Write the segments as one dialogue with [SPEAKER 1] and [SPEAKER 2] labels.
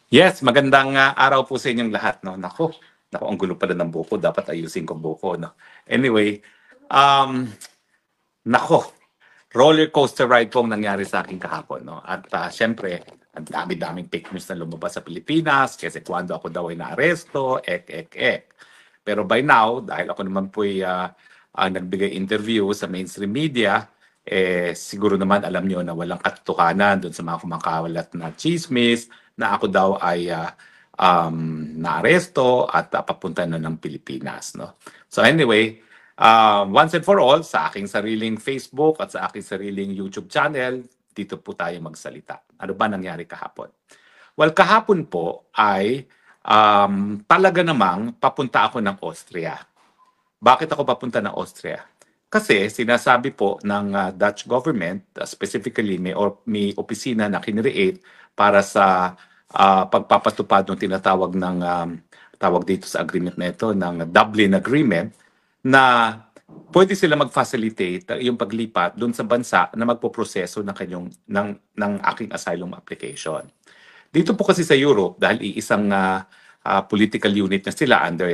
[SPEAKER 1] Yes, magandang araw po sa inyong lahat. No? Nako, ang gulo pala ng buko. Dapat ayusin ko buko. No? Anyway, um, nako, roller coaster ride po ang nangyari sa akin kahapon. No? At syempre, ang dami-daming fake news na lumabas sa Pilipinas kasi kwando ako daw ay naaresto, ek. Pero by now, dahil ako naman po ay nagbigay interview sa mainstream media, siguro naman alam nyo na walang katotohanan doon sa mga kumakawalat na chismis na ako daw ay naaresto at papunta na ng Pilipinas. No? So anyway, once and for all, sa aking sariling Facebook at sa aking sariling YouTube channel, dito po tayo magsalita. Ano ba nangyari kahapon? Well, kahapon po ay talaga namang papunta ako ng Austria. Bakit ako papunta ng Austria? Kasi sinasabi po ng Dutch government, specifically may opisina na kinreate para sa pagpapatupad ng tinatawag ng tawag dito sa agreement na ito, ng Dublin Agreement, na pwede sila mag-facilitate yung paglipat doon sa bansa na magpoproseso ng aking asylum application. Dito po kasi sa Europe, dahil iisang political unit na sila under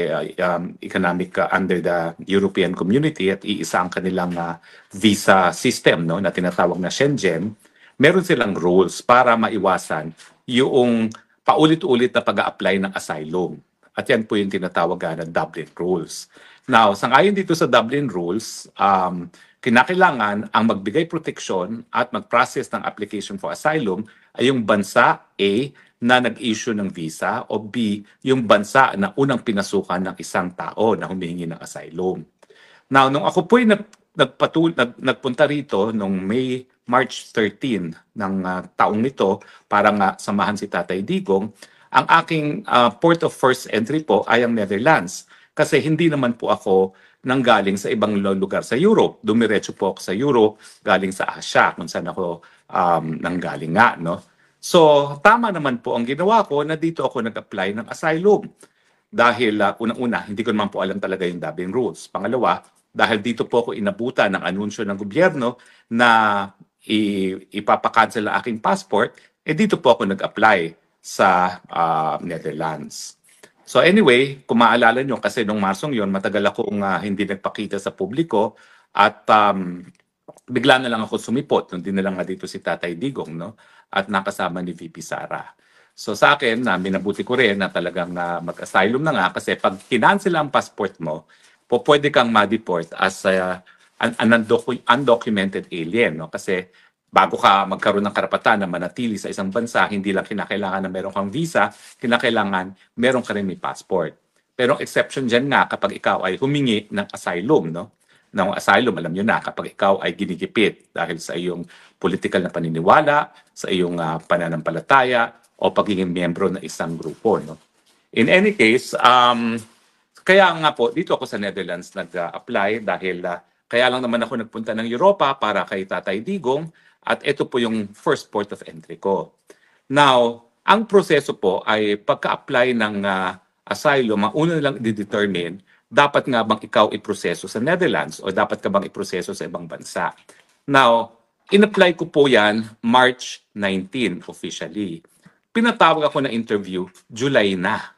[SPEAKER 1] under the European Community at iisa ang kanilang visa system, no, na tinatawag na Schengen, meron silang rules para maiwasan yung paulit-ulit na pag-a-apply ng asylum. At yan po yung tinatawag na Dublin Rules. Now, sangayon dito sa Dublin Rules, kinakailangan ang magbigay proteksyon at mag-process ng application for asylum ay yung bansa A na nag-issue ng visa o B, yung bansa na unang pinasukan ng isang tao na humihingi ng asylum. Now, nung ako po'y nagpunta rito nung March 13 ng taong nito para nga samahan si Tatay Digong, ang aking port of first entry po ay ang Netherlands. Kasi hindi naman po ako nanggaling sa ibang lugar sa Europe. Dumiretso po ako sa Europe, galing sa Asia, kung saan ako nanggaling nga, no? So, tama naman po ang ginawa ko na dito ako nag-apply ng asylum. Dahil unang-una, hindi ko naman po alam talaga yung Dublin Rules. Pangalawa, dahil dito po ako inabutan ng anunsyo ng gobyerno na ipapakancel ang aking passport, dito po ako nag-apply sa Netherlands. So anyway, kung maalala nyo, kasi nung Marsong yon matagal akong hindi nagpakita sa publiko at bigla na lang ako sumipot nung dinala nga dito si Tatay Digong, no? At nakasama ni VP Sara. So sa akin, minabuti ko rin na talagang mag-asylum na nga kasi pag kinansel ang passport mo, pwede kang ma-deport as an undocumented alien, no? Kasi bago ka magkaroon ng karapatan na manatili sa isang bansa, hindi lang kinakailangan na meron kang visa, kinakailangan meron ka rin may passport. Pero exception dyan nga kapag ikaw ay humingi ng asylum, no? Ng asylum, alam nyo na, kapag ikaw ay ginigipit dahil sa iyong political na paniniwala, sa iyong pananampalataya, o pagiging miyembro ng isang grupo. No? In any case, kaya nga po, dito ako sa Netherlands nag-apply dahil kaya lang naman ako nagpunta ng Europa para kay Tatay Digong at ito po yung first port of entry ko. Now, ang proseso po ay pagka-apply ng asylum, ang una nilang i-determine, dapat nga bang ikaw iproseso sa Netherlands o dapat ka bang iproseso sa ibang bansa. Now, in-apply ko po yan March 19 officially. Pinatawag ako na interview, July na.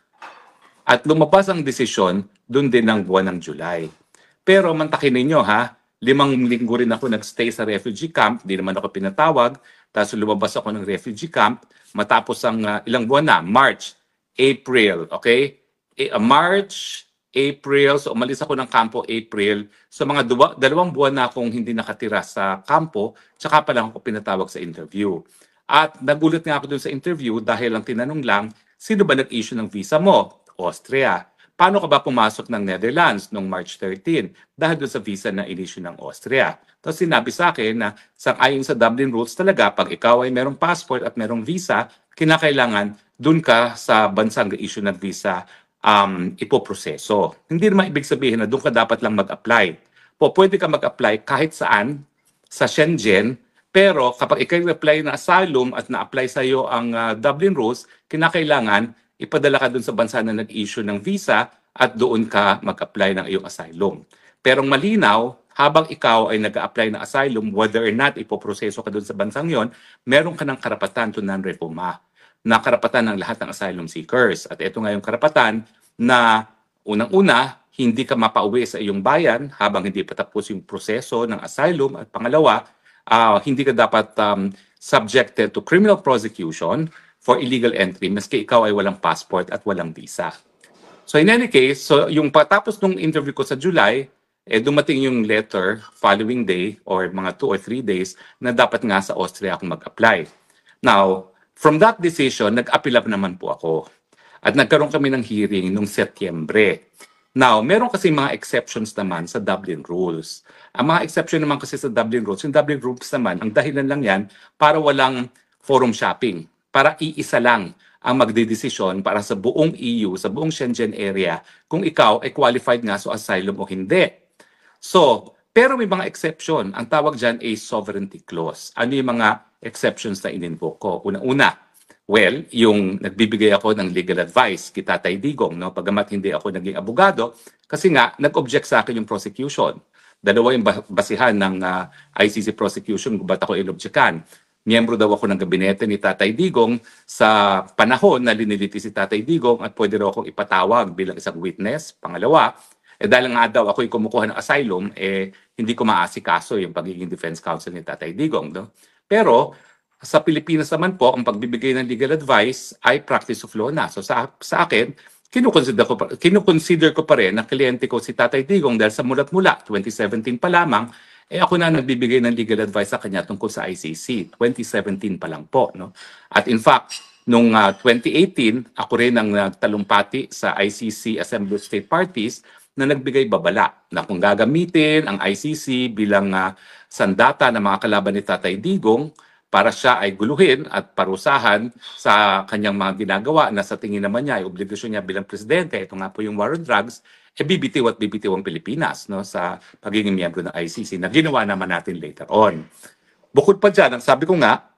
[SPEAKER 1] At lumabas ang desisyon doon din ng buwan ng July. Pero mantakin ninyo ha, 5 linggo rin ako nagstay sa refugee camp, di naman ako pinatawag, tapos lumabas ako ng refugee camp, matapos ang ilang buwan na, March, April, okay? March, April, so umalis ako ng kampo April. So mga 2 buwan na akong hindi nakatira sa kampo, tsaka pa lang ako pinatawag sa interview. At nagulat nga ako dun sa interview dahil ang tinanong lang, sino ba nag-issue ng visa mo? Austria. Paano ka ba pumasok ng Netherlands noong March 13? Dahil doon sa visa na in-issue ng Austria. Tapos sinabi sa akin na ayon sa Dublin Rules talaga, pag ikaw ay merong passport at merong visa, kinakailangan doon ka sa bansang issue ng visa ipoproseso. Hindi naman ibig sabihin na doon ka dapat lang mag-apply. Pwede ka mag-apply kahit saan sa Schengen, pero kapag ikaw apply na asylum at na-apply sa iyo ang Dublin Rules, kinakailangan ipadala ka dun sa bansa na nag-issue ng visa at doon ka mag-apply ng iyong asylum. Pero malinaw, habang ikaw ay nag-apply ng asylum, whether or not ipoproseso ka dun sa bansang yon, meron ka ng karapatan to non-refoulement. na karapatan ng lahat ng asylum seekers. At ito nga yung karapatan na unang-una, hindi ka mapauwi sa iyong bayan habang hindi pa tapos yung proseso ng asylum. At pangalawa, hindi ka dapat subjected to criminal prosecution for illegal entry maski ikaw ay walang passport at walang visa. So in any case, so yung patapos nung interview ko sa July, dumating yung letter following day or mga 2 or 3 days na dapat nga sa Austria akong mag-apply. Now, from that decision, nag-appeal up naman po ako. At nagkaroon kami ng hearing noong Setyembre. Now, meron kasi mga exceptions naman sa Dublin Rules. Ang mga exception naman kasi sa Dublin Rules, yung Dublin Rules naman, ang dahilan lang yan para walang forum shopping. Para iisa lang ang magdedesisyon para sa buong EU, sa buong Schengen area, kung ikaw ay qualified nga sa asylum o hindi. So, pero may mga exception. Ang tawag dyan ay sovereignty clause. Ano yung mga exceptions na in-invoke ko? Una-una, well, yung nagbibigay ako ng legal advice kay Tatay Digong, no? Pagamat hindi ako naging abogado, kasi nga, nag-object sa akin yung prosecution. Dalawa yung basihan ng ICC prosecution kung ba't ako inobjectan. Miyembro daw ako ng gabinete ni Tatay Digong sa panahon na liniliti si Tatay Digong at pwede raw akong ipatawag bilang isang witness. Pangalawa, dahil nga daw ako'y kumukuha ng asylum, hindi ko maasikaso yung pagiging defense counsel ni Tatay Digong. No? Pero sa Pilipinas naman po, ang pagbibigay ng legal advice ay practice of law na. So sa akin, kinukonsider ko pa rin na kliyente ko si Tatay Digong dahil sa mulat-mula, 2017 pa lamang, ako na nagbibigay ng legal advice sa kanya tungkol sa ICC. 2017 pa lang po. No? At in fact, noong 2018, ako rin ang nagtalumpati sa ICC Assembly of State Parties na nagbigay babala na kung gagamitin ang ICC bilang sandata ng mga kalaban ni Tatay Digong para siya ay guluhin at parusahan sa kanyang mga ginagawa na sa tingin naman niya ay obligasyon niya bilang presidente. Ito nga po yung war on drugs, bibitiw at bibitiw ang Pilipinas no, sa pagiging miyembro ng ICC na ginawa naman natin later on. Bukod pa dyan, ang sabi ko nga,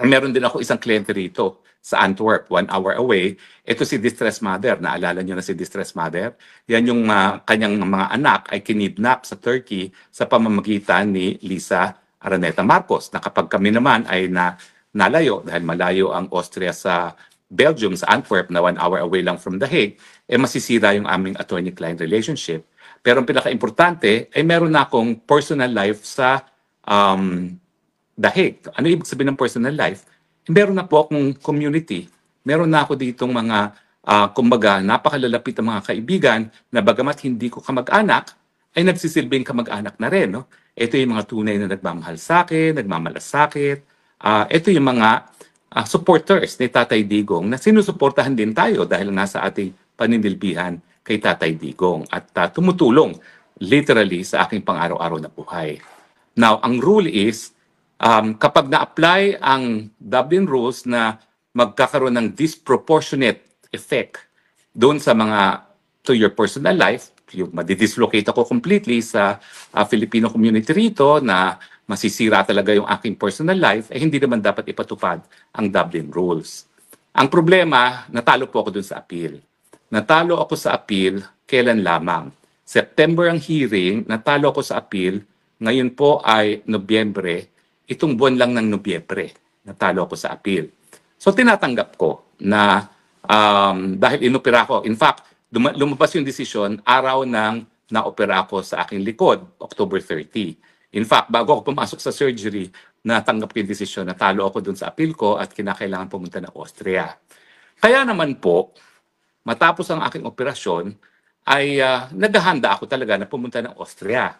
[SPEAKER 1] meron din ako isang kliyente rito sa Antwerp, 1 hour away. Ito si Distress Mother. Naalala niyo na si Distress Mother? Yan yung kanyang mga anak ay kinidnap sa Turkey sa pamamagitan ni Lisa Araneta Marcos. Na kapag kami naman ay nalayo, dahil malayo ang Austria sa Belgium, sa Antwerp, na 1 hour away lang from The Hague, masisira yung aming attorney-client relationship. Pero ang pinaka-importante ay meron na akong personal life sa The Hague. Ano ibig sabihin ng personal life? Meron na po akong community. Meron na ako ditong mga, kumbaga, napakalalapit na mga kaibigan na bagamat hindi ko kamag-anak, ay nagsisilbing kamag-anak na rin. No? Ito yung mga tunay na nagmamahal sa akin, nagmamalasakit. Ito yung mga supporters ni Tatay Digong na sinusuportahan din tayo dahil nasa ating paninilbihan kay Tatay Digong at tumutulong literally sa aking pang-araw-araw na buhay. Now, ang rule is, kapag na-apply ang Dublin Rules na magkakaroon ng disproportionate effect doon sa mga to your personal life, yung madidislocate ako completely sa Filipino community rito na masisira talaga yung aking personal life, hindi naman dapat ipatupad ang Dublin Rules. Ang problema, natalo po ako dun sa appeal. Natalo ako sa appeal, kailan lamang? September ang hearing, natalo ako sa appeal, ngayon po ay Nobyembre, itong buwan lang ng Nobyembre, natalo ako sa appeal. So tinatanggap ko na dahil inopera ko, in fact, lumabas yung desisyon araw ng naopera ako sa aking likod, October 30. In fact, bago ako pumasok sa surgery, natanggap ko yung desisyon, natalo ako dun sa appeal ko at kinakailangan pumunta ng Austria. Kaya naman po, matapos ang aking operasyon, ay naghahanda ako talaga na pumunta ng Austria.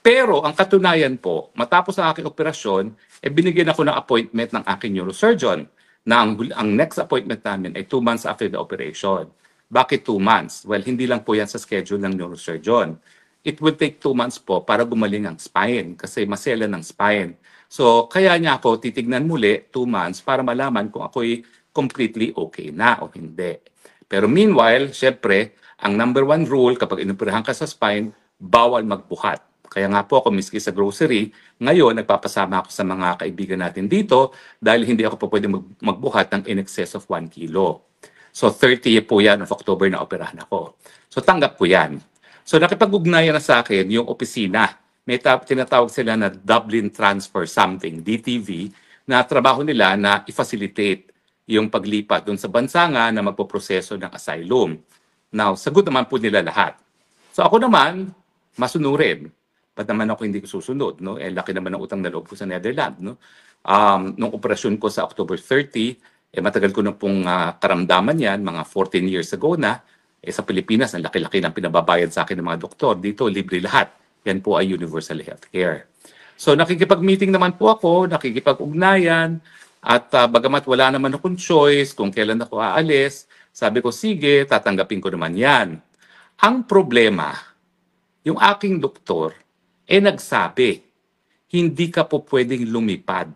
[SPEAKER 1] Pero ang katunayan po, matapos ang aking operasyon, binigyan ako ng appointment ng aking neurosurgeon na ang next appointment namin ay 2 months after the operation. Bakit 2 months? Well, hindi lang po yan sa schedule ng neurosurgeon. It would take 2 months po para gumaling ang spine kasi masela ng spine. So, kaya niya ako titignan muli 2 months para malaman kung ako'y completely okay na o hindi. Pero meanwhile, syempre, ang number 1 rule kapag inoperahan ka sa spine, bawal magbuhat. Kaya nga po ako miski sa grocery, ngayon nagpapasama ako sa mga kaibigan natin dito dahil hindi ako po pwede magbuhat ng in excess of 1 kilo. So 30 po yan of October na operahan ako. So tanggap ko yan. So nakipag-ugnayan na sa akin yung opisina. May tinatawag sila na Dublin Transfer Something, DTV, na trabaho nila na i-facilitate yung paglipat doon sa bansa nga na magpoproseso ng asylum. Now, sagot naman po nila lahat. So ako naman, masunurin. Ba't naman ako hindi ko susunod? No? Laki naman ng utang na loob ko sa Netherlands. No? Nung operasyon ko sa October 30, matagal ko na pong karamdaman yan, mga 14 years ago na. Sa Pilipinas, ang laki-laki ng pinababayad sa akin ng mga doktor. Dito, libre lahat. Yan po ay universal healthcare. So nakikipag-meeting naman po ako, nakikipag-ugnayan, at bagamat wala naman akong choice kung kailan ako aalis, sabi ko, sige, tatanggapin ko naman yan. Ang problema, yung aking doktor, nagsabi, hindi ka po pwedeng lumipad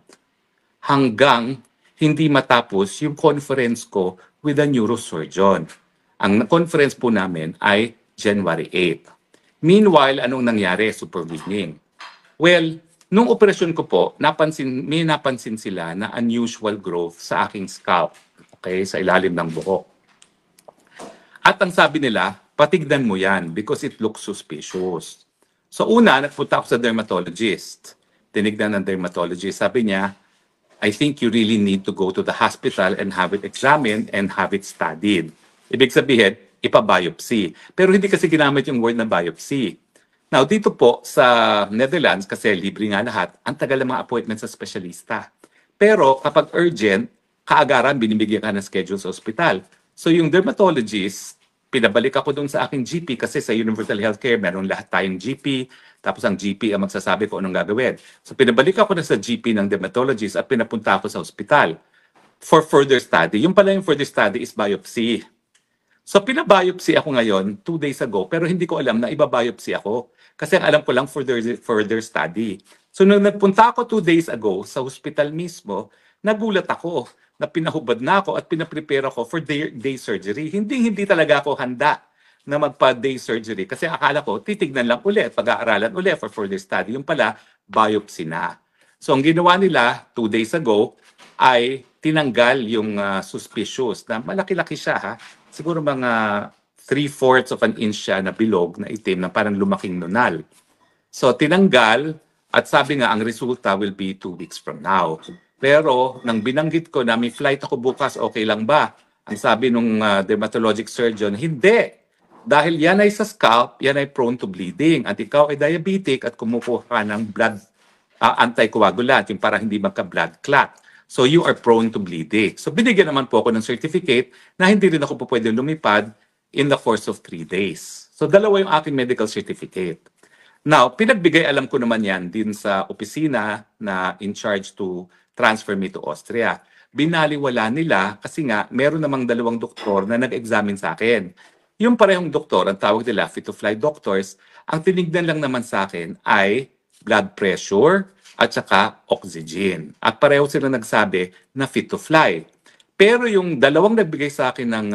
[SPEAKER 1] hanggang hindi matapos yung conference ko with a neurosurgeon. Ang conference po namin ay January 8. Meanwhile, anong nangyari? Supervening. Well, nung operasyon ko po, may napansin sila na unusual growth sa aking scalp, okay, sa ilalim ng buhok. At ang sabi nila, patignan mo yan because it looks suspicious. So una, nagpunta ako sa dermatologist. Tinignan ng dermatologist. Sabi niya, I think you really need to go to the hospital and have it examined and have it studied. Ibig sabihin, ipa-biopsy. Pero hindi kasi ginamit yung word na biopsy. Now, dito po sa Netherlands, kasi libre nga lahat, ang tagal ng mga appointment sa specialista. Pero kapag urgent, kaagaran, binibigyan ka ng schedule sa ospital. So yung dermatologist, pinabalik ako doon sa aking GP kasi sa Universal Healthcare, meron lahat tayong GP, tapos ang GP ang magsasabi ko anong gagawin. So pinabalik ako na sa GP ng dermatologist at pinapunta ako sa ospital for further study. Yung pala yung further study is biopsy. So pinabiopsy ako ngayon 2 days ago pero hindi ko alam na ibabiopsy ako. Kasi ang alam ko lang further study. So nung nagpunta ako 2 days ago sa hospital mismo, nagulat ako na pinahubad na ako at pinaprepare ako for day surgery. Hindi talaga ako handa na magpa-day surgery kasi akala ko titignan lang ulit, pag-aaralan ulit for further study. Yung pala, biopsy na. So ang ginawa nila 2 days ago ay tinanggal yung suspicious na malaki-laki siya ha. Siguro mga 3/4 of an inch siya na bilog na itim na parang lumaking nunal. So tinanggal at sabi nga ang resulta will be 2 weeks from now. Pero nang binanggit ko na may flight ako bukas, okay lang ba? Ang sabi nung dermatologic surgeon, hindi. Dahil yan ay sa scalp, yan ay prone to bleeding. At ikaw ay diabetic at kumukuha ka ng blood anticoagulant, yung para hindi magka-blood clot. So you are prone to bleeding. So binigyan naman po ako ng certificate na hindi rin ako po pwede lumipad in the course of 3 days. So dalawa yung aking medical certificate. Now, pinagbigay alam ko naman yan din sa opisina na in charge to transfer me to Austria. Binaliwala nila kasi nga meron namang 2 doktor na nag-examine sa akin. Yung parehong doktor, ang tawag nila fit to fly doctors, ang tinignan lang naman sa akin ay blood pressure at saka oxygen. At pareho sila nagsabi na fit to fly. Pero yung 2 nagbigay sa akin ng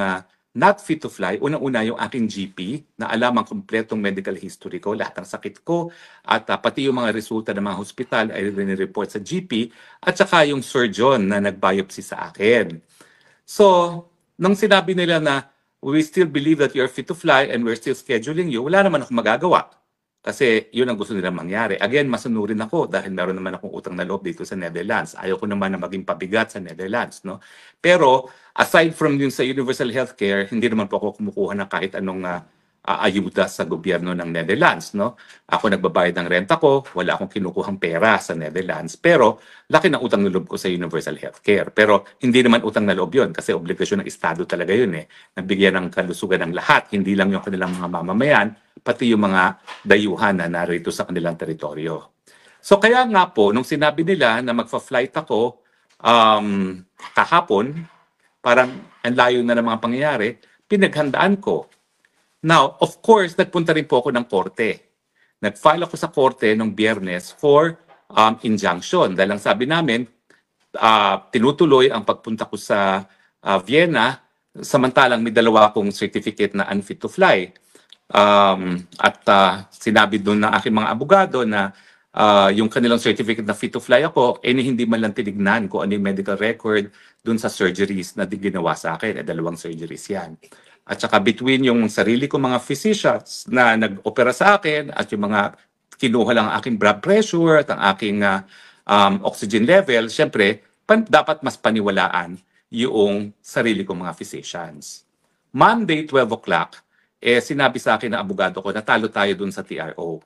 [SPEAKER 1] not fit to fly, unang-una yung aking GP na alam ang kompletong medical history ko, lahat ng sakit ko, at pati yung mga resulta ng mga hospital ay rinireport sa GP, at saka yung surgeon na nag-biopsy sa akin. So, nung sinabi nila na we still believe that you're fit to fly and we're still scheduling you, wala naman akong magagawa. Kasi yun ang gusto nilang mangyari. Again, masunurin ako dahil meron naman akong utang na loob dito sa Netherlands. Ayaw ko naman na maging pabigat sa Netherlands. No? Pero aside from yun sa Universal Healthcare, hindi naman po ako kumukuha ng kahit anong ayuda sa gobyerno ng Netherlands. No? Ako nagbabayad ng renta ko, wala akong kinukuhang pera sa Netherlands. Pero laki ng utang na loob ko sa Universal Healthcare. Pero hindi naman utang na loob yun kasi obligasyon ng Estado talaga yun eh. Nagbigyan ng kalusugan ng lahat, hindi lang yung kanilang mga mamamayan, pati yung mga dayuhan na narito sa kanilang teritoryo. So kaya nga po, nung sinabi nila na magfa-flight ako kahapon, parang ang layo na ng mga pangyayari, pinaghandaan ko. Now, of course, nagpunta rin po ako ng korte. Nag-file ako sa korte nung Biyernes for injunction. Dahil ang sabi namin, tinutuloy ang pagpunta ko sa Vienna, samantalang may 2 akong certificate na unfit to fly. At sinabi doon ng aking mga abogado na yung kanilang certificate na fit to fly ako, hindi man lang tinignan kung ano yung medical record doon sa surgeries na ginawa sa akin. 2 surgeries yan. At saka between yung sarili ko mga physicians na nag-opera sa akin at yung mga kinuha lang ang aking blood pressure at ang aking oxygen level, syempre, dapat mas paniwalaan yung sarili kong mga physicians. Monday, 12 o'clock, sinabi sa akin ng abogado ko, natalo tayo dun sa TRO.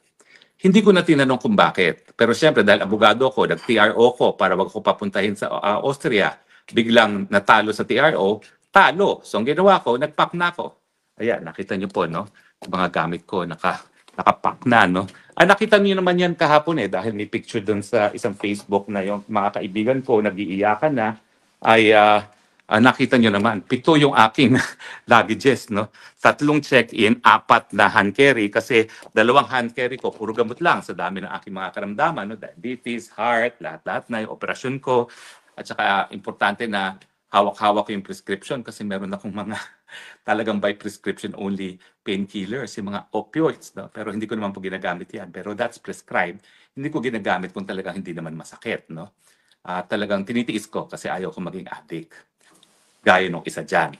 [SPEAKER 1] Hindi ko na tinanong kung bakit. Pero siyempre, dahil abogado ko, nag-TRO ko para wag ko papuntahin sa Austria, biglang natalo sa TRO, talo. So, ang ginawa ko, nag-pack na ako. Ayan, nakita niyo po, no? Yung mga gamit ko, nakapack na, no? Nakita niyo naman yan kahapon dahil may picture dun sa isang Facebook na yung mga kaibigan ko, nag-iiyakan na, ay nakita niyo naman, 7 yung aking luggages, no? 3 check-in, 4 na hand carry kasi 2 hand carry ko, puro gamot lang sa dami ng aking mga karamdaman, no? Diabetes, heart, lahat-lahat na yung operasyon ko. At saka importante na hawak-hawak ko yung prescription kasi meron akong mga talagang by prescription only painkillers, yung mga opioids, no? Pero hindi ko naman po ginagamit yan. Pero that's prescribed. Hindi ko ginagamit kung talagang hindi naman masakit, no? Talagang tinitiis ko kasi ayaw ko maging addict. Gaya nung isa dyan.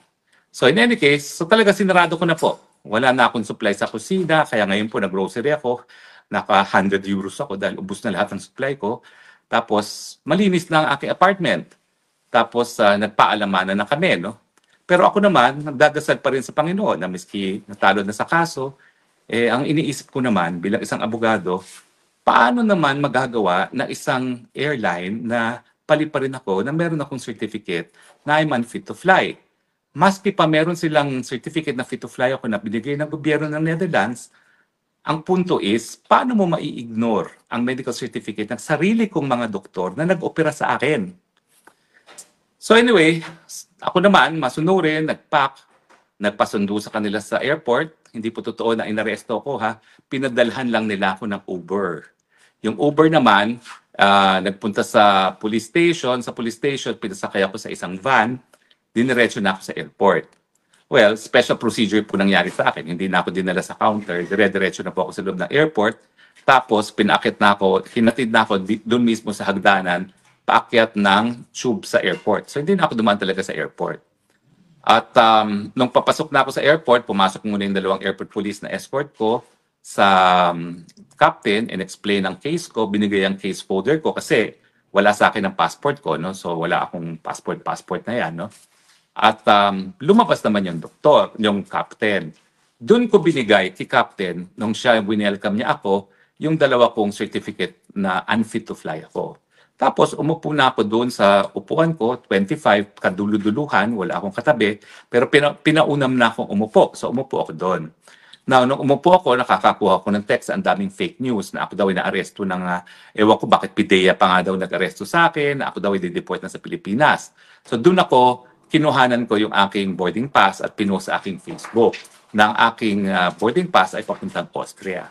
[SPEAKER 1] So in any case, so talaga sinarado ko na po. Wala na akong supply sa kusina, kaya ngayon po nag-grocery ako. Naka 100 euros ako dahil ubos na lahat ng supply ko. Tapos malinis na ang aking apartment. Tapos nagpaalamanan na kami, no? Pero ako naman, nagdadasal pa rin sa Panginoon na miski natalo na sa kaso, ang iniisip ko naman bilang isang abogado, paano naman magagawa na isang airline na paliparin ako na meron akong certificate na I'm unfit to fly. Maski pa meron silang certificate na fit to fly ako na binigay ng gobyerno ng Netherlands, ang punto is, paano mo mai-ignore ang medical certificate ng sarili kong mga doktor na nag-opera sa akin? So anyway, ako naman, masunurin, nag-pack, nagpasundo sa kanila sa airport. Hindi po totoo na inaresto ko ha. Pinadalhan lang nila ako ng Uber. Yung Uber naman, nagpunta sa police station. Sa police station, pinasakay ako sa isang van. Diniretso na ako sa airport. Well, special procedure po nangyari sa akin. Hindi na ako dinala sa counter. Dire-diretso na po ako sa loob ng airport. Tapos, pinakit na ako, hinatid na ako doon mismo sa hagdanan, paakyat ng tube sa airport. So, hindi na ako dumaan talaga sa airport. At nung papasok na ako sa airport, pumasok muna yung 2 airport police na escort ko sa captain and explain ang case ko. Binigay ang case folder ko kasi wala sa akin ang passport ko, no? So, wala akong passport na yan, no? At lumabas naman yung doktor, yung captain. Doon ko binigay kay captain, nung siya winelcome niya ako, yung 2 kong certificate na unfit to fly ako. Tapos umupo na ako doon sa upuan ko, 25, kaduluduluhan, wala akong katabi, pero pinaunam na akong umupo. So umupo ako doon. Now, nung umupo ako, nakakakuha ako ng text, ang daming fake news na ako daw ay naaresto ng, ewan ko bakit PIDEA pa nga daw nag-aresto sa akin, na ako daw ay dideport na sa Pilipinas. So doon ako, kinuhanan ko yung aking boarding pass at pinost sa aking Facebook na ang aking boarding pass ay papuntang Austria.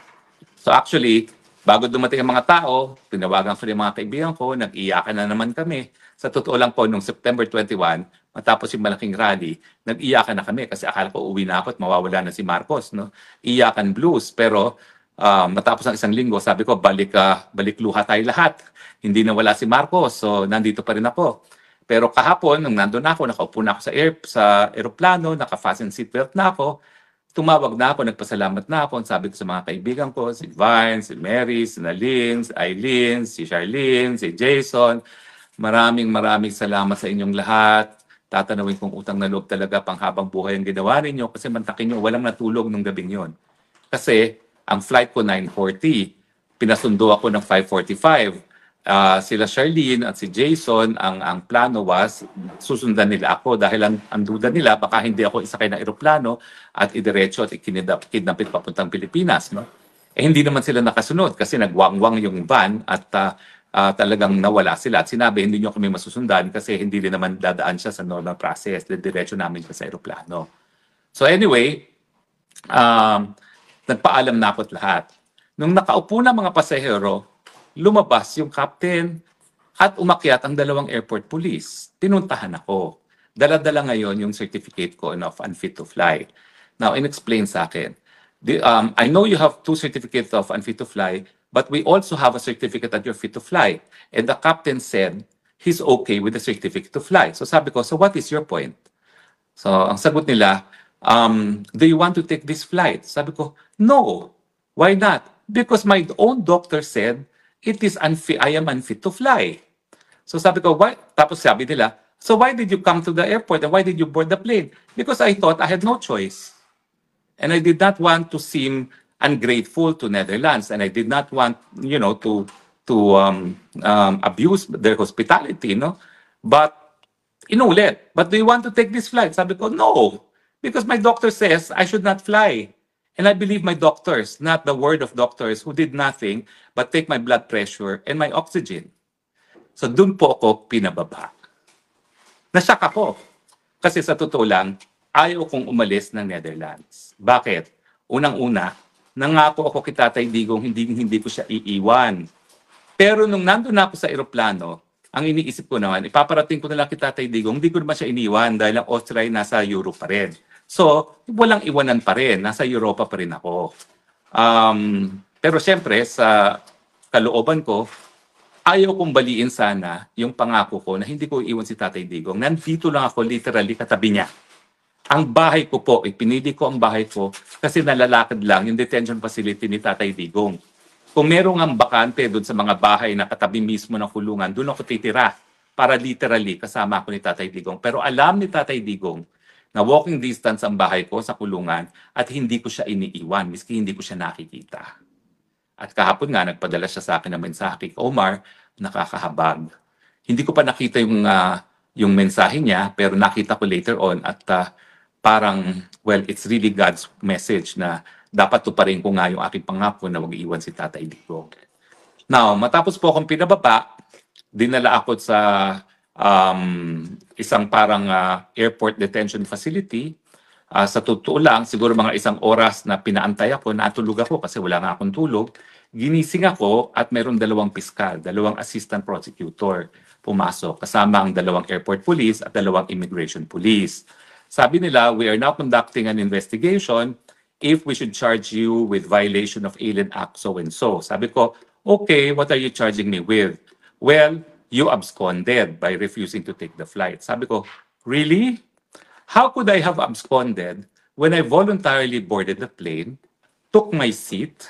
[SPEAKER 1] So actually, bago dumating ang mga tao, tinawagan ko yung mga kaibigan ko, nag-iyakan na naman kami. Sa totoo lang po, noong September 21, matapos yung malaking rally, nag-iyakan na kami kasi akala ko uwi na ako at mawawala na si Marcos. No? Iyakan blues. Pero matapos ng 1 linggo, sabi ko, balik luha tayo lahat. Hindi na wala si Marcos, so nandito pa rin ako. Pero kahapon, nung nandun ako, nakaupo na ako sa aeroplano, naka-fasten seatbelt na ako, tumawag na ako, nagpasalamat na ako. Sabi ko sa mga kaibigan ko, si Vine, si Mary, si Naline, si Eileen, si Charlene, si Jason. Maraming salamat sa inyong lahat. Tatanawin kong utang na loob talaga panghabang buhay ang ginawa ninyo kasi mantakin nyo, walang natulog nung gabing yon. Kasi ang flight ko 9:40, pinasundo ako ng 5:45. Sila Charlene at si Jason, ang plano was susundan nila ako dahil ang duda nila baka hindi ako isakay ng eroplano at idiretso at kidnapit papuntang Pilipinas. No? Hindi naman sila nakasunod kasi nagwangwang yung van at talagang nawala sila at sinabi hindi nyo kami masusundan kasi hindi rin naman dadaan siya sa normal process. Diretso namin siya sa eroplano. So anyway, nagpaalam na ako at lahat. Nung nakaupo na mga pasahero, lumabas yung captain at umakyat ang 2 airport police. Pinuntahan ako. Dala-dala ngayon yung certificate ko of unfit to fly. Now, in-explain sa akin, I know you have 2 certificates of unfit to fly, but we also have a certificate that you're fit to fly. And the captain said, he's okay with the certificate to fly. So sabi ko, so what is your point? So ang sagot nila, do you want to take this flight? Sabi ko, no. Why not? Because my own doctor said, it is unfit, I am unfit to fly. So sabi ko, why? Tapos sabi nila, So why did you come to the airport and why did you board the plane? Because I thought I had no choice. And I did not want to seem ungrateful to Netherlands, and I did not want, to abuse their hospitality, no. But inulit, but do you want to take this flight? Sabi ko, no, because my doctor says I should not fly. And I believe my doctors, not the word of doctors who did nothing but take my blood pressure and my oxygen. So dun po ako pinababa. Nasyak ako. Kasi sa totoo lang, ayaw kong umalis ng Netherlands. Bakit? Unang-una, nangako ako kay Tatay Digong, hindi ko siya iiwan. Pero nung nandun na ako sa eroplano, ang iniisip ko naman, ipaparating ko na lang kay Tatay Digong, hindi ko naman siya iniwan dahil ang Austria ay nasa Europe pa rin. So, walang iwanan pa rin. Nasa Europa pa rin ako. Pero siyempre, sa kalooban ko, ayaw kong baliin sana yung pangako ko na hindi ko iwan si Tatay Digong. Nandito lang ako literally katabi niya. Ang bahay ko po, pinili ko ang bahay ko kasi nalalakad lang yung detention facility ni Tatay Digong. Kung merong ang bakante doon sa mga bahay na katabi mismo ng kulungan, doon ako titira para literally kasama ako ni Tatay Digong. Pero alam ni Tatay Digong na walking distance ang bahay ko sa kulungan at hindi ko siya iniiwan, miski hindi ko siya nakikita. At kahapon nga, nagpadala siya sa akin ng mensahe kay Omar, nakakahabag. Hindi ko pa nakita yung mensahe niya, pero nakita ko later on at parang, well, it's really God's message na dapat tuparin ko nga yung aking pangako na wag iwan si Tatay Digong. Now, matapos po akong pinababa, dinala ako sa isang parang airport detention facility. Sa totoo lang, siguro mga isang oras na pinaantay ako, natulog ako kasi wala nga akong tulog. Ginising ako at mayroong dalawang piskal, dalawang assistant prosecutor pumasok, kasama ang dalawang airport police at dalawang immigration police. Sabi nila, we are now conducting an investigation if we should charge you with violation of Alien Act so-and-so. Sabi ko, okay, what are you charging me with? Well, you absconded by refusing to take the flight. Sabi ko, really? How could I have absconded when I voluntarily boarded the plane, took my seat,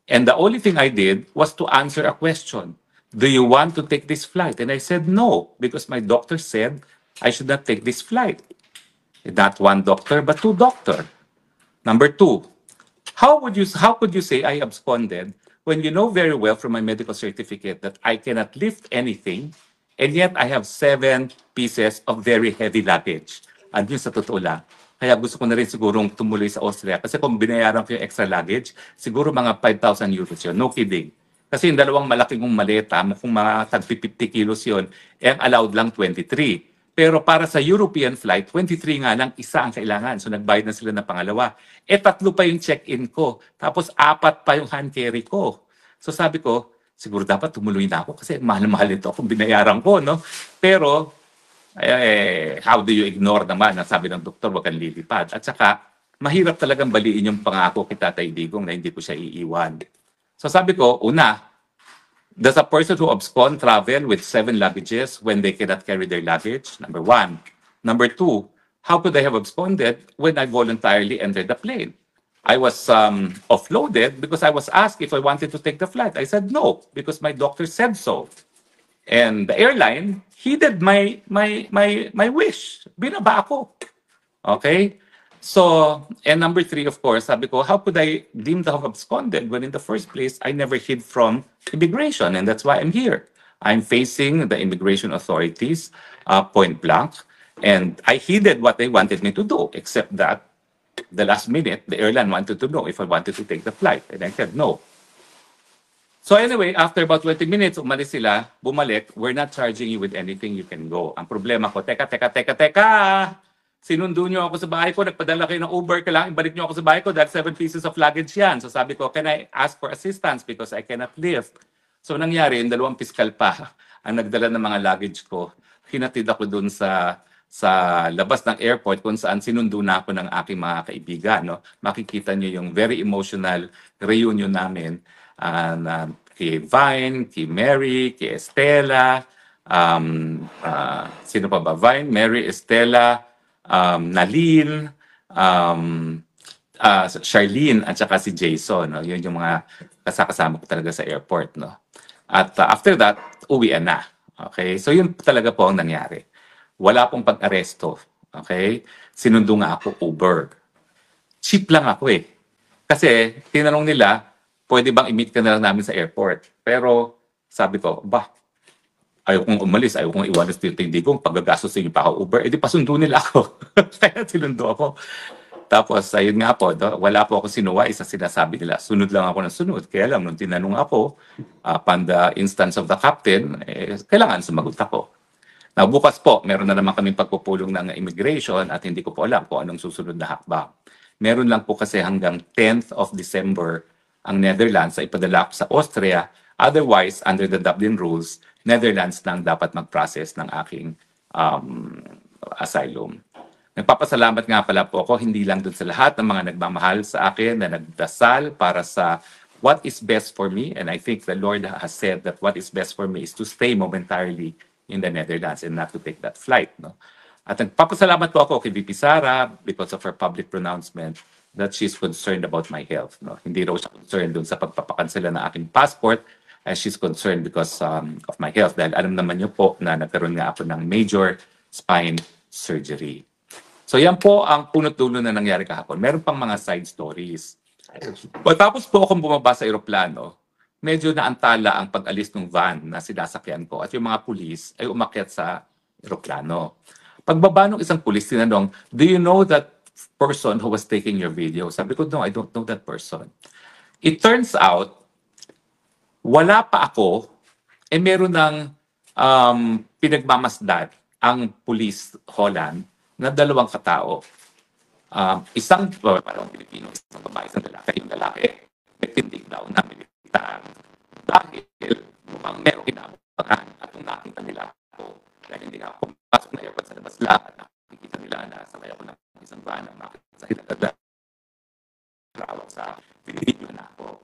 [SPEAKER 1] and the only thing I did was to answer a question. Do you want to take this flight? And I said no, because my doctor said I should not take this flight. Not one doctor, but two doctors. Number two, how could you say I absconded when you know very well from my medical certificate that I cannot lift anything, and yet I have 7 pieces of very heavy luggage? At yun sa totoo lang. Kaya gusto ko na rin sigurong tumuloy sa Austria. Kasi kung binayaran ko yung extra luggage, siguro mga 5,000 euros yun. No kidding. Kasi yung dalawang malaking kong maleta, kung mga tag 50 kilos yun, ang allowed lang 23. Pero para sa European flight, 23 nga lang, isa ang kailangan. So nagbayad na sila ng pangalawa. 3 pa yung check-in ko. Tapos 4 pa yung hand carry ko. So sabi ko, siguro dapat tumuloy na ako kasi mahal-mahal ito kung binayaran ko, no? Pero how do you ignore naman na sabi ng doktor, wag kang lilipad. At saka, mahirap talagang baliin yung pangako kay Tatay Digong na hindi ko siya iiwan. So sabi ko, una, does a person who abscond travel with 7 luggages when they cannot carry their luggage? Number 1. Number 2, how could I have absconded when I voluntarily entered the plane? I was offloaded because I was asked if I wanted to take the flight. I said no, because my doctor said so. And the airline heeded my wish. Binaba ako. Okay? So, and number 3, of course, sabi ko, how could I deem to have absconded when in the first place, I never hid from immigration, and that's why I'm here. I'm facing the immigration authorities point blank, and I heeded what they wanted me to do, except that the last minute, the airline wanted to know if I wanted to take the flight, and I said no. So anyway, after about 20 minutes, umalis sila, bumalik, we're not charging you with anything, you can go. Ang problema ko, teka, sinundo nyo ako sa bahay ko, nagpadala kayo ng Uber, kailangan ibalik nyo ako sa bahay ko, that's 7 pieces of luggage yan. So sabi ko, can I ask for assistance because I cannot lift? So nangyari, yung 2 piskal pa ang nagdala ng mga luggage ko. Hinatid ako dun sa labas ng airport kung saan sinundo na ako ng aking mga kaibigan. No? Makikita nyo yung very emotional reunion namin kay Vine, kay Mary, kay Estela, sino pa ba? Vine, Mary, Estela, Nalin, Charlene, at saka si Jason. No? Yun yung mga kasama ko talaga sa airport. No? At after that, uwian na. Okay? So yun talaga po ang nangyari. Wala pong pag-aresto. Okay? Sinundo nga ako Uber. Cheap lang ako eh. Kasi tinanong nila, pwede bang i-meet ka na lang namin sa airport? Pero sabi ko, ayaw kong umalis, ayaw kong iwanan sa hindi kong paggagastosin yung pa Uber, edi pasundo nila ako. Kaya sinundo ako. Tapos, ayun nga po, wala po ako sinuway sa sinasabi nila. Sunod lang ako ng sunod. Kaya lang, nung tinanong ako, upon the instance of the captain, kailangan sumagot ako. Now, bukas po, meron na naman kaming pagpupulong ng immigration at hindi ko po alam kung anong susunod na hakbang. Meron lang po kasi hanggang 10th of December ang Netherlands sa ipadala sa Austria. Otherwise, under the Dublin rules, Netherlands lang dapat mag-process ng aking asylum. Nagpapasalamat nga pala po ako, hindi lang dun sa lahat ng mga nagmamahal sa akin na nagdasal para sa what is best for me. And I think the Lord has said that what is best for me is to stay momentarily in the Netherlands and not to take that flight. No? At nagpapasalamat po ako kay VP Sara because of her public pronouncement that she's concerned about my health. No? Hindi raw siya concerned dun sa pagpapakansela ng aking passport, as she's concerned because of my health. Dahil alam naman niyo po na nagkaroon nga ako ng major spine surgery. So yan po ang punot dulo na nangyari kahapon. Meron pang mga side stories. Pagkatapos po akong bumaba sa eroplano, medyo naantala ang pag-alis ng van na sinasakyan ko at yung mga pulis ay umakyat sa eroplano. Pagbaba ng isang pulis, tinanong, do you know that person who was taking your video? Sabi ko, no, I don't know that person. It turns out, wala pa ako, meron ng pinagmamasdan ang police Holland na dalawang katao. Isang parang Pilipino, isang babae, isang lalaki. Yung lalaki, may tindig daw na militar. Dahil mukhang merong inabangan at kung nakita nila ako, dahil hindi nga ako pasok na airport sa labas lang at nakikita nila na sabay ako ng isang van ang nakita sa hinagada. Rawat sa video na ako.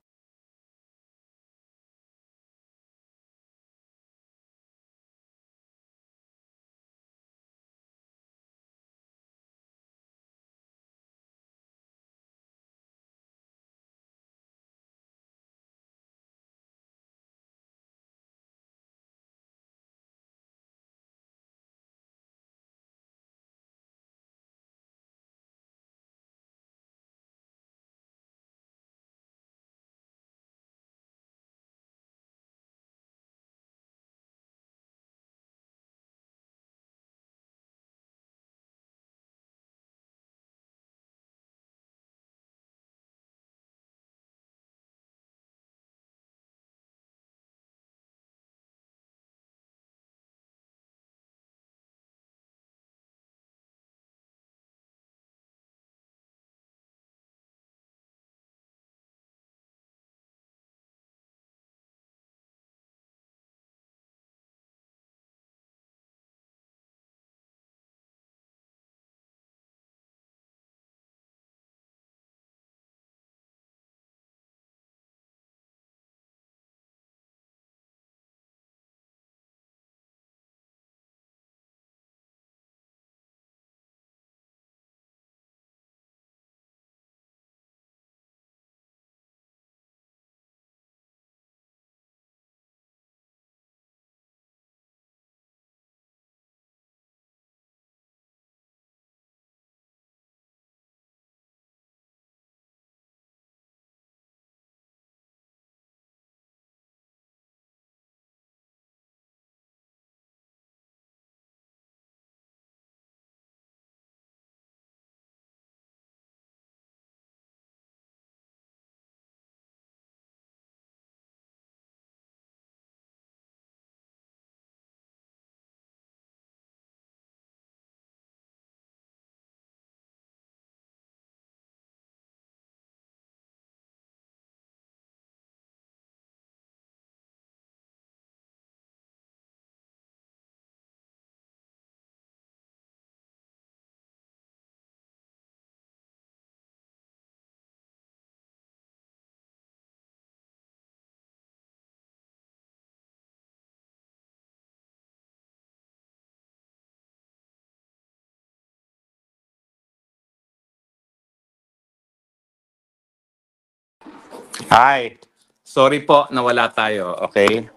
[SPEAKER 1] Hi. Sorry po nawala tayo, okay?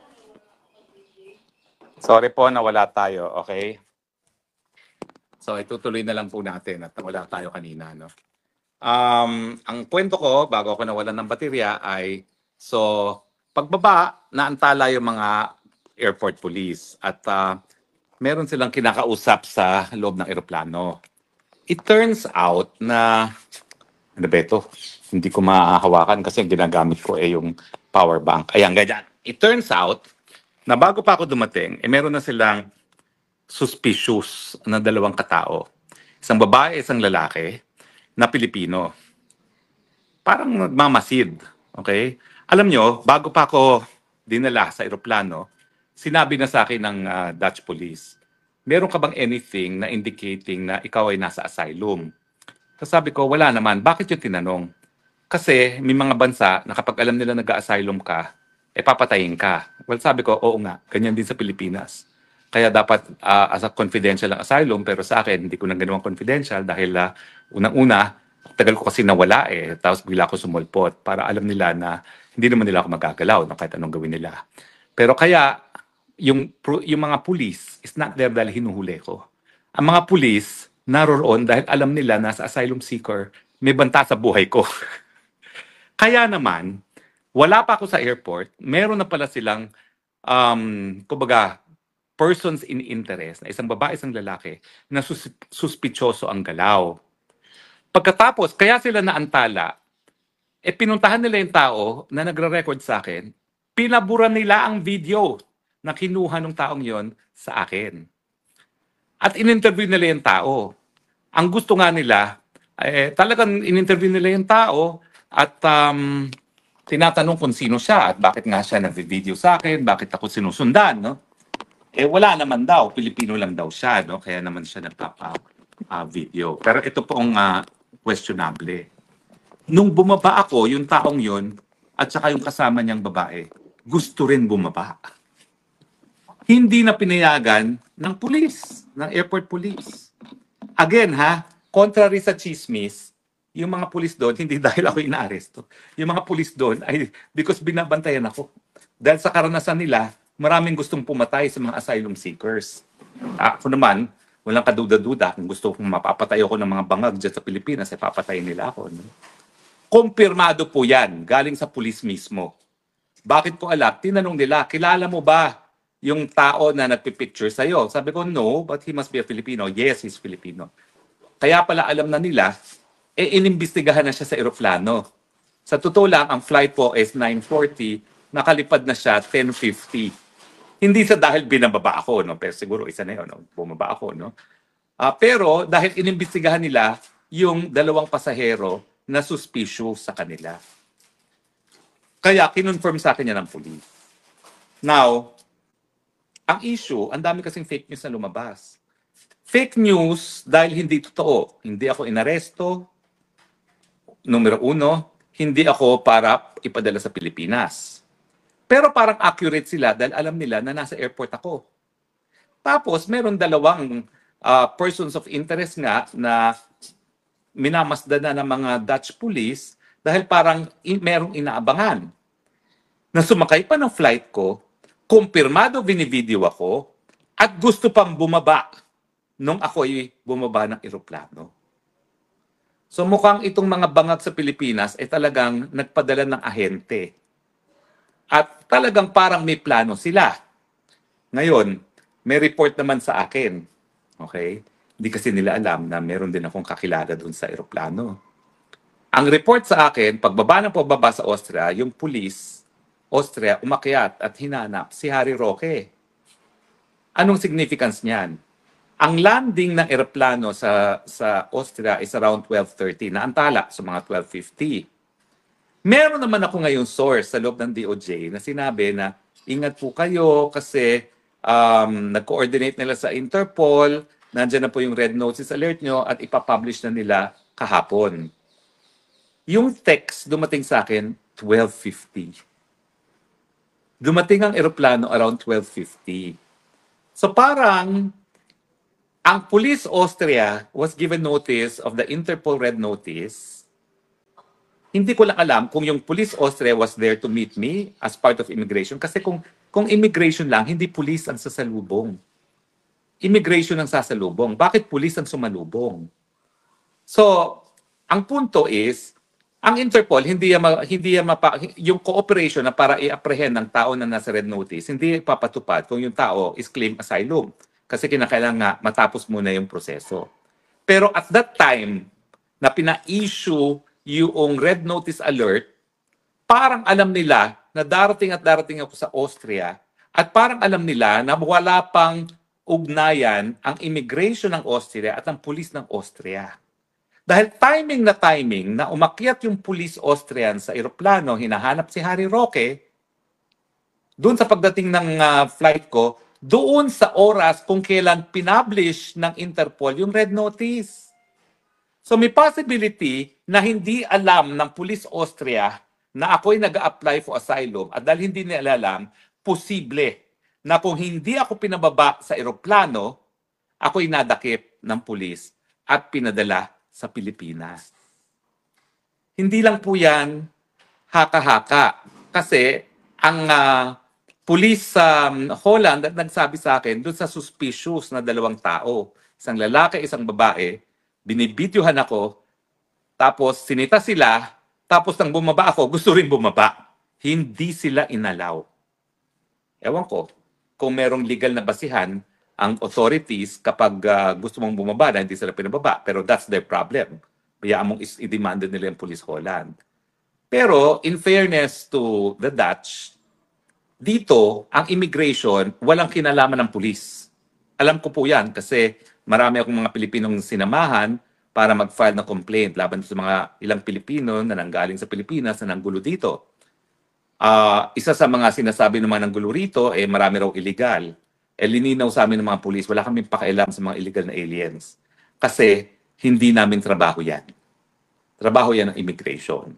[SPEAKER 1] Sorry po nawala tayo, okay? So itutuloy na lang po natin at wala tayo kanina, no? Ang kwento ko bago ako nawalan ng baterya ay so pagbaba naantala yung mga airport police at meron silang kinakausap sa loob ng eroplano. It turns out na ano ba ito? Hindi ko mahahawakan kasi ang ginagamit ko yung power bank. Ayan, ganyan. It turns out na bago pa ako dumating, meron na silang suspicious na dalawang katao. Isang babae, isang lalaki na Pilipino. Parang nagmamasid. Okay? Alam nyo, bago pa ako dinala sa eroplano, sinabi na sa akin ng Dutch police, meron ka bang anything na indicating na ikaw ay nasa asylum? So sabi ko, wala naman. Bakit yung tinanong? Kasi may mga bansa na kapag alam nila nag-asylum ka, papatayin ka. Well, sabi ko, oo nga. Ganyan din sa Pilipinas. Kaya dapat as a confidential ang asylum, pero sa akin, hindi ko na ginawang confidential dahil unang-una, tagal ko kasi nawala tapos bigla ako sumulpot para alam nila na hindi naman nila ako magagalaw na kahit anong gawin nila. Pero kaya, yung mga police is not there dahil hinuhuli ko. Ang mga police, naroon dahil alam nila na sa asylum seeker, may banta sa buhay ko. Kaya naman, wala pa ako sa airport, meron na pala silang, kumbaga, persons in interest, na isang babae, isang lalaki, na suspityoso ang galaw. Pagkatapos, kaya sila naantala, pinuntahan nila yung tao na nagre-record sa akin, pinaburan nila ang video na kinuha ng taong yon sa akin. At in-interview nila yung tao. Ang gusto nga nila, talagang in-interview nila yung tao at tinatanong kung sino siya at bakit nga siya nag-video sa akin, bakit ako sinusundan, no? Wala naman daw, Pilipino lang daw siya, no? Kaya naman siya nagpapa-video. Pero ito pong questionable. Nung bumaba ako, yung taong yun, at saka yung kasama niyang babae, gusto rin bumaba. Hindi na pinayagan ng pulis, ng airport police. Again, contrary sa chismis, yung mga pulis doon, hindi dahil ako inaaresto. Yung mga pulis doon ay because binabantayan ako. Dahil sa karanasan nila, maraming gustong pumatay sa mga asylum seekers. Ako naman, walang kaduda-duda. Kung gusto kong mapapatay ako ng mga bangag dyan sa Pilipinas, papatayin nila ako. No? Kumpirmado po yan, galing sa pulis mismo. Bakit ko alam? Tinanong nila, kilala mo ba yung tao na nagpipicture sa'yo? Sabi ko, no, but he must be a Filipino. Yes, he's Filipino. Kaya pala alam na nila, inimbestigahan na siya sa eroplano. Sa totoo lang, ang flight po is 9:40, nakalipad na siya 10:50. Hindi sa dahil binababa ako, no? Pero siguro isa na yun, no? Bumaba ako, no? Pero dahil inimbestigahan nila yung dalawang pasahero na suspicious sa kanila. Kaya kinonfirm sa akin yan ng police. Now, ang issue, ang dami kasing fake news na lumabas. Fake news dahil hindi totoo. Hindi ako inaresto. Numero uno, hindi ako para ipadala sa Pilipinas. Pero parang accurate sila dahil alam nila na nasa airport ako. Tapos, meron dalawang persons of interest nga na minamasdan na ng mga Dutch police dahil parang merong inaabangan. Na sumakay pa ng flight ko, kumpirmado binivideo ako, at gusto pang bumaba nung ako'y bumaba ng eroplano. So mukhang itong mga bangag sa Pilipinas ay talagang nagpadala ng ahente. At talagang parang may plano sila. Ngayon, may report naman sa akin. Okay? Hindi kasi nila alam na meron din akong kakilala doon sa eroplano. Ang report sa akin, pagbaba sa Austria, yung police, Austria, umakyat at hinanap si Harry Roque. Anong significance niyan? Ang landing ng eroplano sa Austria is around 12:30, naantala sa mga 12:50. Meron naman ako ngayong source sa loob ng DOJ na sinabi na ingat po kayo kasi nag-coordinate nila sa Interpol, nandiyan na po yung red notice alert nyo at ipapublish na nila kahapon. Yung text dumating sa akin 12:50. Dumating ang eroplano around 12:50. So parang ang Police Austria was given notice of the Interpol red notice. Hindi ko lang alam kung yung Police Austria was there to meet me as part of immigration. Kasi kung immigration lang, hindi police ang sasalubong. immigration ang sasalubong. Bakit pulis ang sumalubong? So, ang punto is, ang Interpol, yung cooperation na para i-apprehend ng tao na nasa red notice, hindi papatupad kung yung tao is claim asylum. Kasi kinakailangan nga matapos muna yung proseso. Pero at that time, na pina-issue yung red notice alert, parang alam nila na darating at darating ako sa Austria at parang alam nila na wala pang ugnayan ang immigration ng Austria at ang pulis ng Austria. Dahil timing na umakyat yung police Austrian sa eroplano, hinahanap si Harry Roque, doon sa pagdating ng flight ko, doon sa oras kung kailan pinablish ng Interpol yung red notice. So may possibility na hindi alam ng police Austria na ako'y nag-apply for asylum at dahil hindi nila alam, posible na kung hindi ako pinababa sa eroplano, ako'y nadakip ng pulis at pinadala sa Pilipinas. Hindi lang po yan haka-haka. Kasi ang police sa Holland at nagsabi sa akin doon sa suspicious na 2 tao, isang lalaki, isang babae, binibidyohan ako, tapos sinita sila, tapos nang bumaba ako, gusto rin bumaba. Hindi sila inalaw. Ewan ko, kung merong legal na basihan, ang authorities kapag gusto mong bumaba na hindi sila pinababa. Pero that's their problem. Kaya mong i-demand nila yung Police Holland. Pero in fairness to the Dutch, dito, ang immigration, walang kinalaman ng pulis. Alam ko po yan kasi marami akong mga Pilipinong sinamahan para mag-file ng complaint laban sa mga ilang Pilipino na nanggaling sa Pilipinas na nanggulo dito. Isa sa mga sinasabi naman ng gulo rito, marami raw illegal. Lininaw sa amin ng mga pulis, wala kaming pakialam sa mga illegal na aliens. Kasi hindi namin trabaho yan. Trabaho yan ng immigration.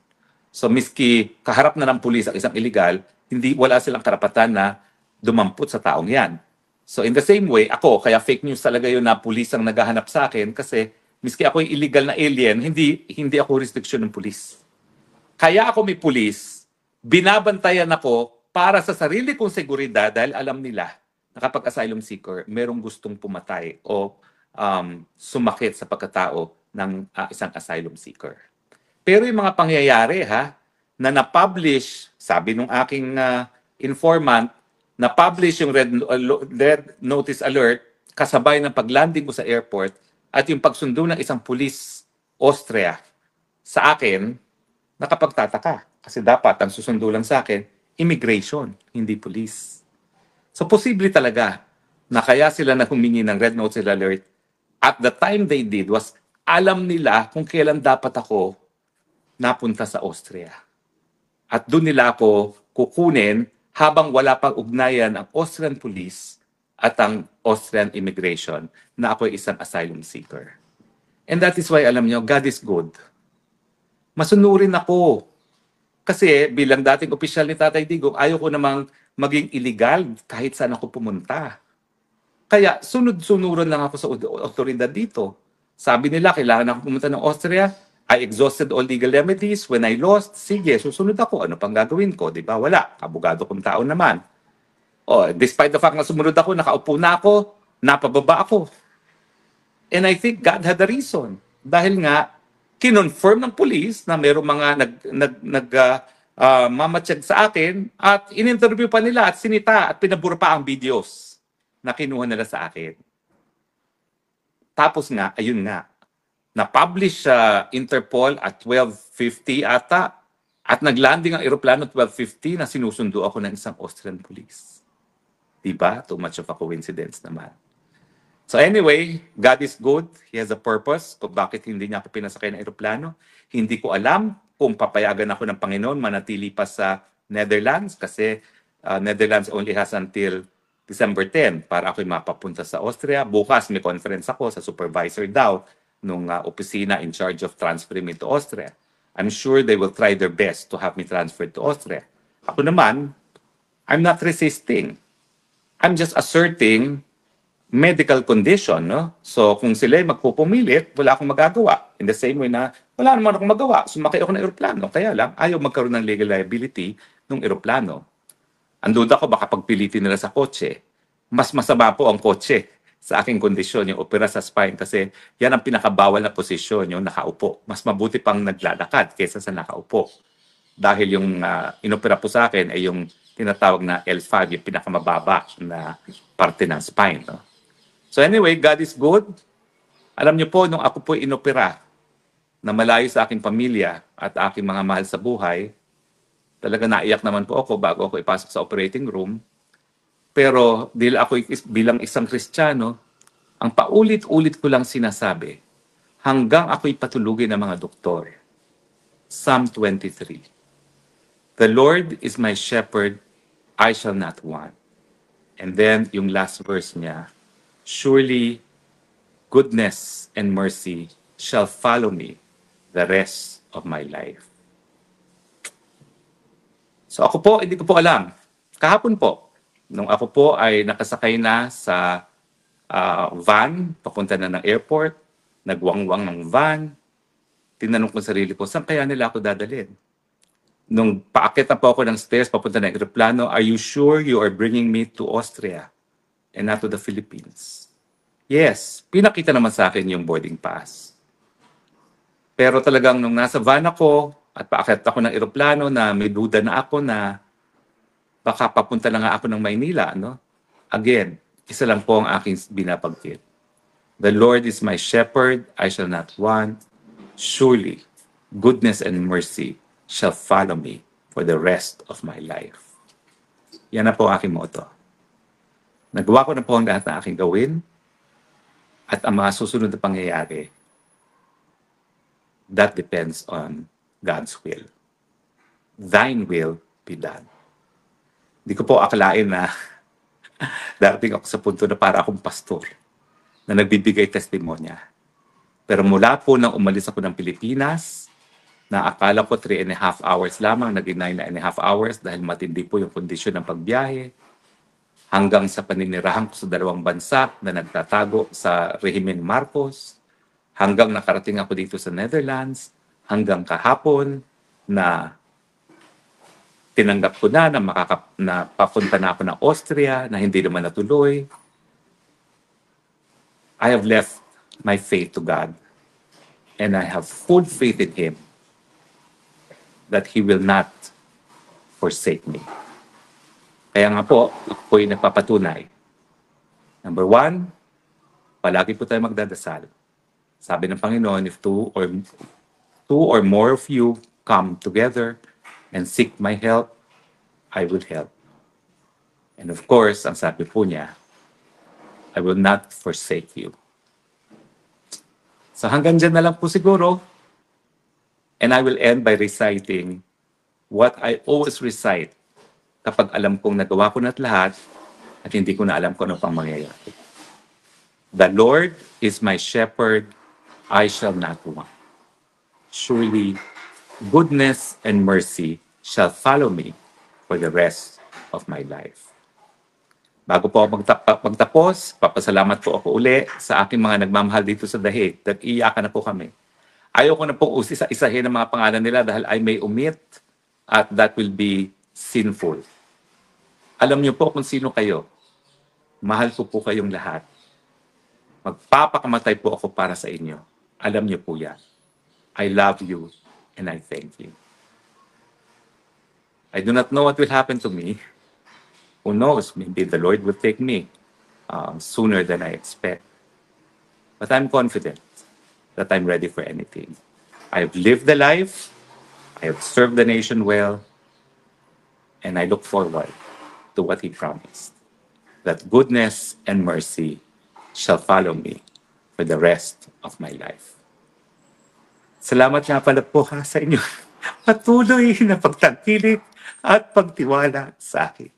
[SPEAKER 1] So miski kaharap na ng pulis ang isang illegal, wala silang karapatan na dumampot sa taong yan. So in the same way, ako, kaya fake news talaga yun na pulis ang naghahanap sa akin kasi miski ako yung illegal na alien, hindi ako restriction ng pulis. Kaya ako may pulis, binabantayan ako para sa sarili kong seguridad dahil alam nila na kapag asylum seeker, merong gustong pumatay o sumakit sa pagkatao ng isang asylum seeker. Pero yung mga pangyayari na na-publish, sabi nung aking informant, na-publish yung red notice alert kasabay ng paglanding ko sa airport at yung pagsundo ng isang police Austria sa akin, nakapagtataka. Kasi dapat ang susundo lang sa akin, immigration, hindi police. So posible talaga na kaya sila na humingi ng red notice alert at the time they did was alam nila kung kailan dapat ako napunta sa Austria. At doon nila ako kukunin habang wala pang ugnayan ang Austrian police at ang Austrian immigration na ako ay isang asylum seeker. And that is why, alam nyo, God is good. Masunurin ako. Kasi bilang dating opisyal ni Tatay Digong, ayaw ko namang maging illegal kahit saan ako pumunta. Kaya sunod-sunuran lang ako sa otoridad dito. Sabi nila, kailangan ako pumunta ng Austria. I exhausted all legal remedies. When I lost, sige, susunod ako. Ano pang gagawin ko? Di ba? Wala. Abogado kong tao naman. Despite the fact na sumunod ako, nakaupo na ako, napababa ako. And I think God had a reason. Dahil nga, kinonfirm ng police na mayroong mga mamatsyag sa akin at in-interview pa nila at sinita at pinabura pa ang videos na kinuha nila sa akin. Tapos nga, ayun nga, na-publish sa Interpol at 12:50 ata at naglanding ang eroplano at 12:50 na sinusundo ako ng isang Austrian police. Diba? Too much of a coincidence naman. So anyway, God is good. He has a purpose kung bakit hindi niya ako pinasakay ng eroplano. Hindi ko alam kung papayagan ako ng Panginoon manatili pa sa Netherlands kasi Netherlands only has until December 10 para ako'y mapapunta sa Austria. Bukas may conference ako sa supervisor daw nung opisina in charge of transferring me to Austria. I'm sure they will try their best to have me transferred to Austria. Ako naman, I'm not resisting. I'm just asserting medical condition, no? So, kung sila magpupumilit, wala akong magagawa. In the same way na, wala naman akong magawa. Sumakay ako ng eroplano. Kaya lang, ayaw magkaroon ng legal liability ng eroplano. Ang duda ko, baka pagpilitin nila sa kotse. Mas masama po ang kotse sa aking kondisyon, yung opera sa spine, kasi yan ang pinakabawal na posisyon, yung nakaupo. Mas mabuti pang naglalakad kaysa sa nakaupo. Dahil yung inopera po sa akin ay yung tinatawag na L5, yung pinakamababa na parte ng spine. No? So anyway, God is good. Alam niyo po, nung ako po inopera na malayo sa aking pamilya at aking mga mahal sa buhay, talaga naiyak naman po ako bago ako ipasok sa operating room. Pero dahil ako bilang isang Kristiyano, ang paulit-ulit ko lang sinasabi, hanggang ako'y patulugin ng mga doktor. Psalm 23. The Lord is my shepherd, I shall not want. And then yung last verse niya, surely goodness and mercy shall follow me the rest of my life. So ako po, hindi ko po alam. Kahapon po, nung ako po ay nakasakay na sa van, papunta na ng airport, nagwangwang ng van, tinanong ko sarili ko, saan kaya nila ako dadalhin? Nung paakit na po ako ng stairs, papunta ng aeroplano, are you sure you are bringing me to Austria and not to the Philippines? Yes, pinakita naman sa akin yung boarding pass. Pero talagang nung nasa van ako at paakit ako ng aeroplano na may duda na ako na baka papunta na nga ako ng Maynila, no? Again, isa lang po ang aking binabagkit. The Lord is my shepherd, I shall not want. Surely, goodness and mercy shall follow me for the rest of my life. Yan na po ang aking motto. Nagawa ko na po ang lahat na aking gawin at ang mga susunod na pangyayari, that depends on God's will. Thine will be done. Hindi ko po akalain na darating ako sa punto na para akong pastor na nagbibigay testimonya. Pero mula po nang umalis ako ng Pilipinas, na akala ko 3.5 hours lamang, naging 9.5 hours dahil matindi po yung kondisyon ng pagbiyahe, hanggang sa paninirahan ko sa dalawang bansa na nagtatago sa Rehimen Marcos, hanggang nakarating ako dito sa Netherlands, hanggang kahapon na tinanggap ko na papunta na ako ng Austria na hindi naman natuloy. I have left my faith to God and I have full faith in Him that He will not forsake me. Kaya nga po, ako po'y nagpapatunay. Number 1, palagi po tayo magdadasal. Sabi ng Panginoon, if two or more of you come together and seek my help, I will help. And of course, ang sabi po niya, I will not forsake you. So hanggang dyan na lang po siguro. And I will end by reciting what I always recite kapag alam kong nagawa ko na lahat at hindi ko na alam kung ano pang mangyayari. The Lord is my shepherd, I shall not want. Surely, goodness and mercy shall follow me for the rest of my life. Bago po ako magtapos, papasalamat po ako uli sa aking mga nagmamahal dito sa Dahig. Nag-iyakan na po kami. Ayoko na pong isa-isahin ang mga pangalan nila dahil I may omit at that will be sinful. Alam niyo po kung sino kayo. Mahal ko po kayong lahat. Magpapakamatay po ako para sa inyo. Alam niyo po yan. I love you and I thank you. I do not know what will happen to me. Who knows? Maybe the Lord will take me sooner than I expect. But I'm confident that I'm ready for anything. I've lived the life, I have served the nation well, and I look forward to what He promised, that goodness and mercy shall follow me for the rest of my life. Salamat nga pala po sa inyo. Patuloy na pagtangkilik at pagtiwala sa akin.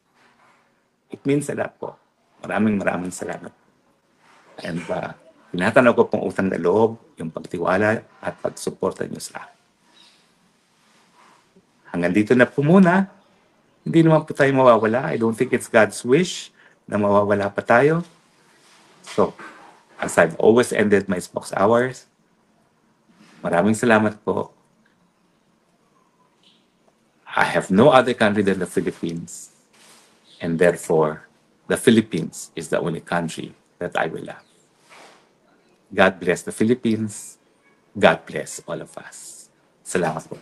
[SPEAKER 1] It means a lot po. Maraming salamat. And tinatanaw ko pong utang na loob, yung pagtiwala at pagsuporta niyo sa akin. Hanggang dito na po muna. Hindi naman po tayo mawawala. I don't think it's God's wish na mawawala pa tayo. So, as I've always ended my Spokes Hours, maraming salamat po. I have no other country than the Philippines. And therefore, the Philippines is the only country that I will love. God bless the Philippines. God bless all of us. Salamat po.